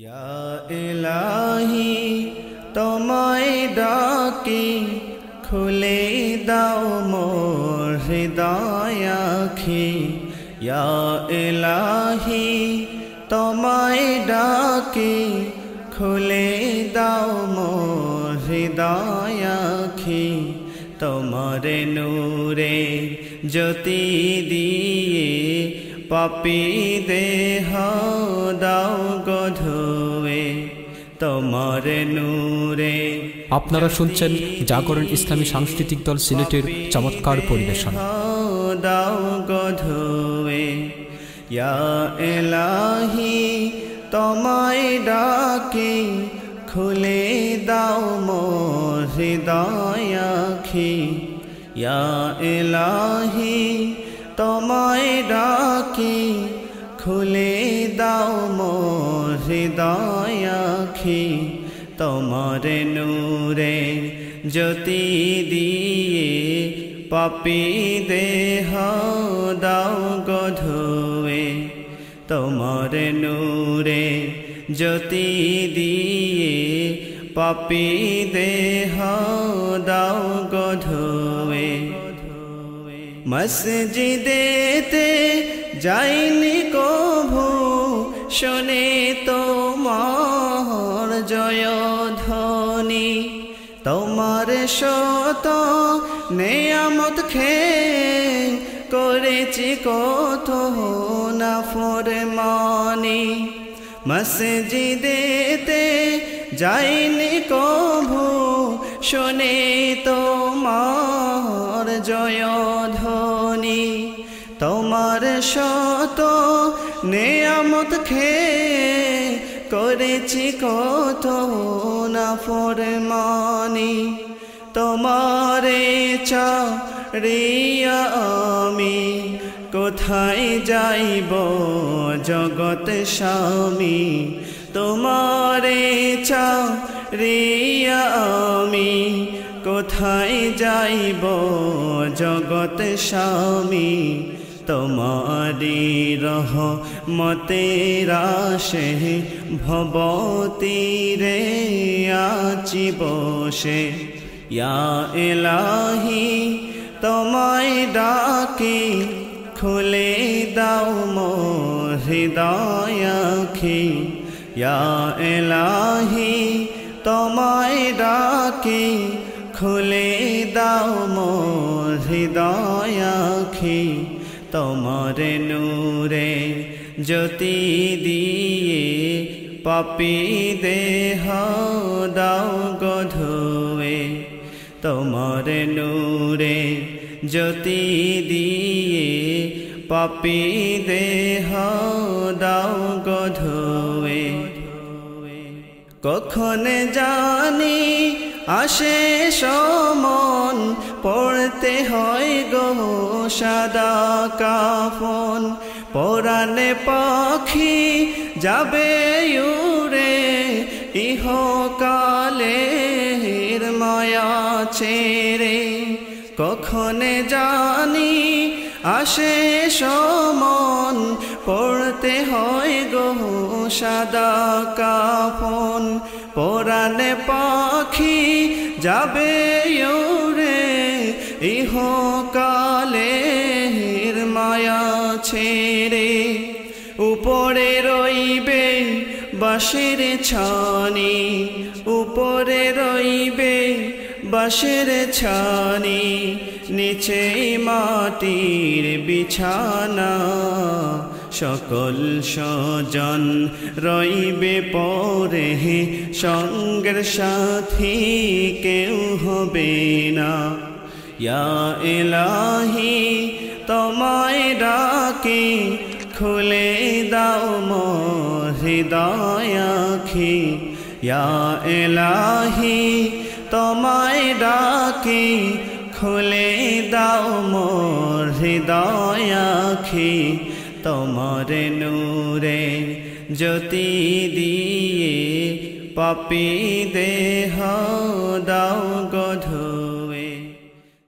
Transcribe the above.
ইয়া ইলাহি তোমায় ডাকি খুলে দাও মোর হৃদয় আখি। ইয়া ইলাহি তোমায় ডাকি খুলে দাও মোর হৃদয় আখি। তোমার নূরে জ্যোতি দিয়ে পাপী দেহ দাও গধুয়ে তোমার নূরে। আপনারা শুনছেন জাগরণ ইসলামী সাংস্কৃতিক দল সিলেটের চমৎকার পরিবেশন। দাও গধুয়ে ইয়া ইলাহি তোমায় ডাকি খুলে দাও মোর হৃদয় আখি। ইয়া ইলাহি তোমায় ডাকি খুলে দাও মোর হৃদয় আখি। তোমার নূরে জ্যোতি দিয়ে পাপী দেহ দাও গধুয়ে তোমার নূরে জ্যোতি দিয়ে পাপী দেহ দাও গধুয়ে। মসজিদেতে যাইনি কভু শোনে তোমার জয়ধ্বনি। তোমার শত নেয়ামত খেয়ে করেছি কত নাফরমানি। মসজিদেতে যাইনি কভু শোনে তোমার জয়ধ্বনি। তোমার শত নেয়ামত খেয়ে করেছি কত নাফরমানি। তোমারে ছাড়িয়া আমি কোথায় যাইব জগৎ স্বামী। তোমারে ছাড়িয়া আমি কোথায় যাইব জগৎ স্বামী। তোমারি রহমতের আশে ভবতীরে আছি বসে। ইয়া ইলাহি তোমায় ডাকি খুলে দাও মোর হৃদয় আখি। ইয়া ইলাহি তোমায় ডাকি খুলে দাও মোর হৃদয় আখি। তোমার নূরে জ্যোতি দিয়ে পাপী দেহ দাও গধুয়ে তোমার নূরে জ্যোতি দিয়ে পাপী দেহ দাও গধুয়ে। কখন জানি আসে সমন পড়তে হয় গো সাদা কাফন। পরাণে পাখি যাবে উড়ে ইহকালের মায়া ছেড়ে। কখন জানি আসে সমন পড়তে হয় গো সাদা কাফন। পরাণে পাখি যাবে উড়ে ইহকালের মায়া ছেড়ে। উপরে রইবে বাঁশের ছানি, উপরে রইবে বাঁশের ছানি, নিচে মাটির বিছানা। সকল স্বজন রইবে পরে সঙ্গের সাথী কেউ হবে না। ইয়া ইলাহি তোমায় ডাকি খুলে দাও মোর হৃদয় আখি। ইয়া ইলাহি তোমায় ডাকি খুলে দাও মোর হৃদয় আখি। তোমার নূরে জ্যোতি দিয়ে পাপী দেহ দাও গধুয়ে।